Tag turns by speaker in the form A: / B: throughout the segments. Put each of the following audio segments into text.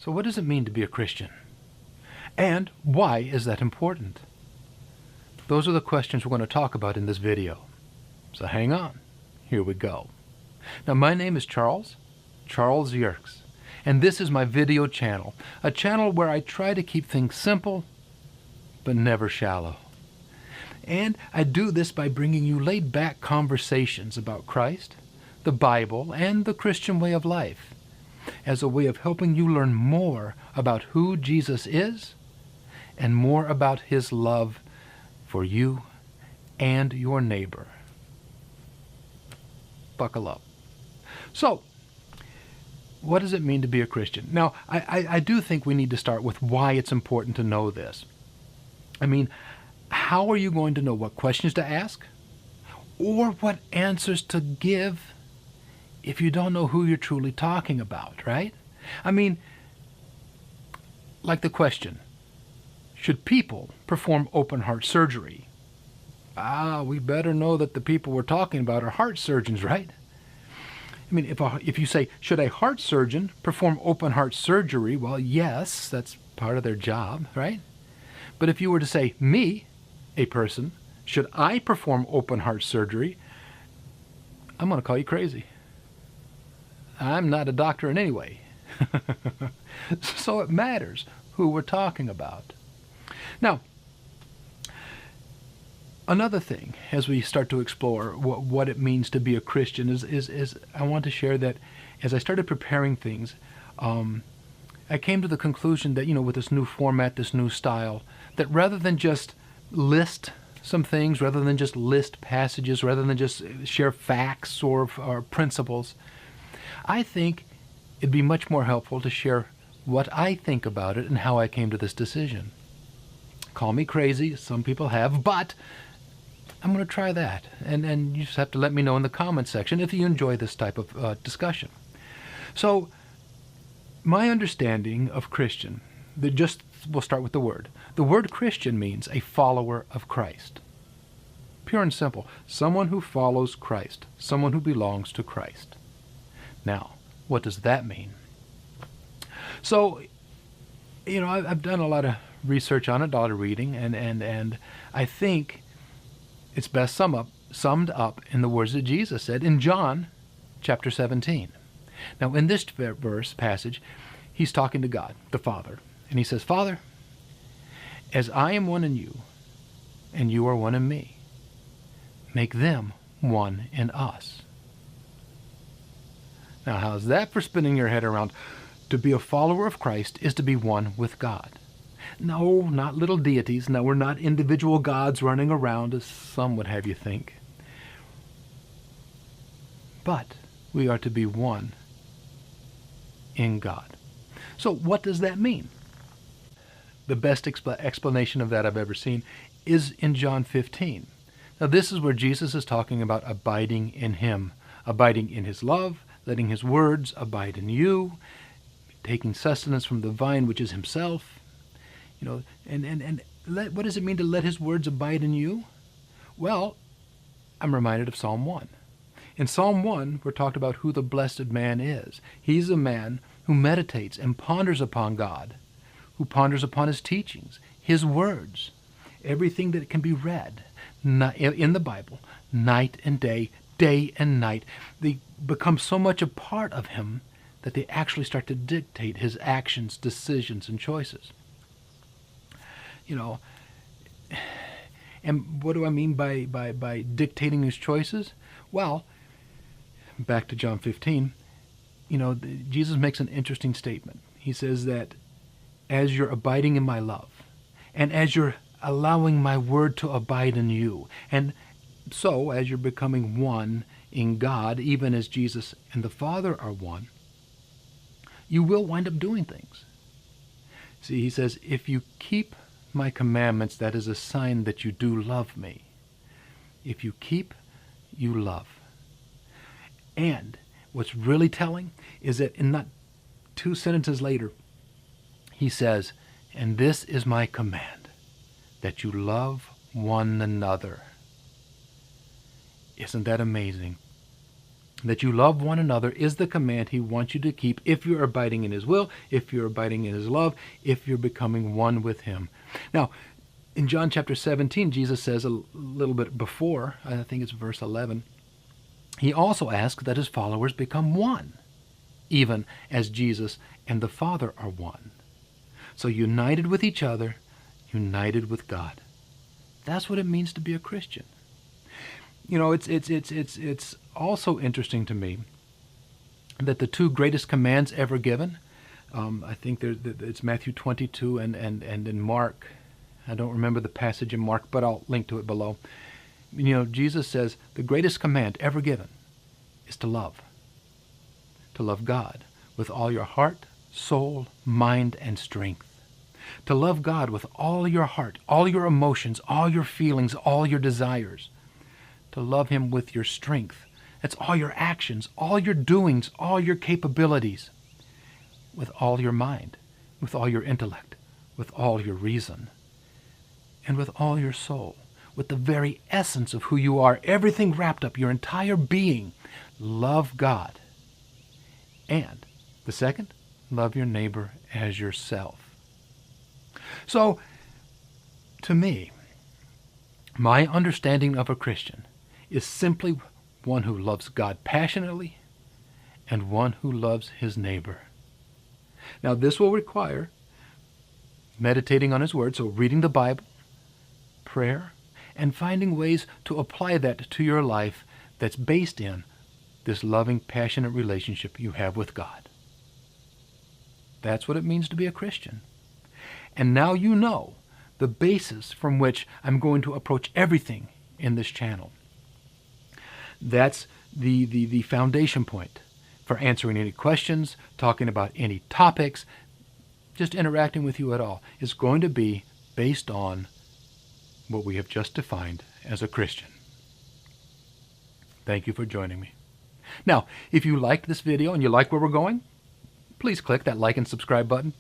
A: So what does it mean to be a Christian? And why is that important? Those are the questions we're going to talk about in this video. So hang on. Here we go. Now my name is Charles Yerkes, and this is my video channel, a channel where I try to keep things simple, but never shallow. And I do this by bringing you laid-back conversations about Christ, the Bible, and the Christian way of life, as a way of helping you learn more about who Jesus is and more about his love for you and your neighbor. Buckle up. So, what does it mean to be a Christian? Now, I do think we need to start with why it's important to know this. I mean, how are you going to know what questions to ask or what answers to give if you don't know who you're truly talking about, right? I mean, like the question, should people perform open heart surgery? We better know that the people we're talking about are heart surgeons, right? I mean, if you say, should a heart surgeon perform open heart surgery? Well, yes, that's part of their job, right? But if you were to say, me, a person, should I perform open heart surgery? I'm going to call you crazy. I'm not a doctor in any way. So it matters who we're talking about. Now, another thing, as we start to explore what it means to be a Christian, is I want to share that as I started preparing things, I came to the conclusion that, with this new format, this new style, that rather than just list some things, rather than just list passages, rather than just share facts or principles, I think it'd be much more helpful to share what I think about it and how I came to this decision. Call me crazy, some people have, but I'm going to try that. And you just have to let me know in the comments section if you enjoy this type of discussion. So, my understanding of Christian, we'll start with the word. The word Christian means a follower of Christ. Pure and simple. Someone who follows Christ. Someone who belongs to Christ. Now, what does that mean? So, I've done a lot of research on it, a lot of reading, and I think it's best summed up in the words that Jesus said in John chapter 17. Now, in this passage, he's talking to God, the Father, and he says, Father, as I am one in you, and you are one in me, make them one in us. Now, how's that for spinning your head around? To be a follower of Christ is to be one with God. No, not little deities. No, we're not individual gods running around, as some would have you think. But we are to be one in God. So what does that mean? The best explanation of that I've ever seen is in John 15. Now this is where Jesus is talking about abiding in him, abiding in his love, letting his words abide in you, taking sustenance from the vine which is himself. What does it mean to let his words abide in you? Well, I'm reminded of Psalm 1. In Psalm 1, we're talked about who the blessed man is. He's a man who meditates and ponders upon God, who ponders upon his teachings, his words, everything that can be read in the Bible, night and day, day and night. They become so much a part of him that they actually start to dictate his actions, decisions, and choices. And what do I mean by dictating his choices? Well, back to John 15, Jesus makes an interesting statement. He says that as you're abiding in my love, and as you're allowing my word to abide in you, and so as you're becoming one in God, even as Jesus and the Father are one, you will wind up doing things. See, he says, if you keep my commandments, that is a sign that you do love me. If you keep, you love. And what's really telling is that in not 2 sentences later, he says, and this is my command, that you love one another. Isn't that amazing? that you love one another is the command he wants you to keep if you're abiding in his will, if you're abiding in his love, if you're becoming one with him. Now, in John chapter 17, Jesus says a little bit before, I think it's verse 11, he also asks that his followers become one, even as Jesus and the Father are one. So united with each other, united with God. That's what it means to be a Christian. You know, it's also interesting to me that the two greatest commands ever given, I think it's Matthew 22 and in Mark. I don't remember the passage in Mark, but I'll link to it below. You know, Jesus says the greatest command ever given is to love. To love God with all your heart, soul, mind, and strength. To love God with all your heart, all your emotions, all your feelings, all your desires. To love him with your strength. That's all your actions, all your doings, all your capabilities. With all your mind, with all your intellect, with all your reason, and with all your soul, with the very essence of who you are, everything wrapped up, your entire being. Love God. And the second, love your neighbor as yourself. So, to me, my understanding of a Christian is simply one who loves God passionately and one who loves his neighbor. Now, this will require meditating on his word, so reading the Bible, prayer, and finding ways to apply that to your life that's based in this loving, passionate relationship you have with God. That's what it means to be a Christian. And now you know the basis from which I'm going to approach everything in this channel. That's the foundation point for answering any questions, talking about any topics, just interacting with you at all, is going to be based on what we have just defined as a Christian. Thank you for joining me. Now, if you liked this video and you like where we're going, please click that like and subscribe button.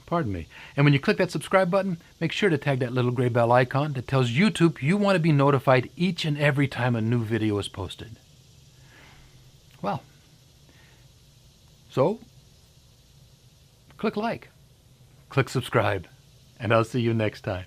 A: Pardon me. And when you click that subscribe button, make sure to tag that little gray bell icon that tells YouTube you want to be notified each and every time a new video is posted. Well, so click like, click subscribe, and I'll see you next time.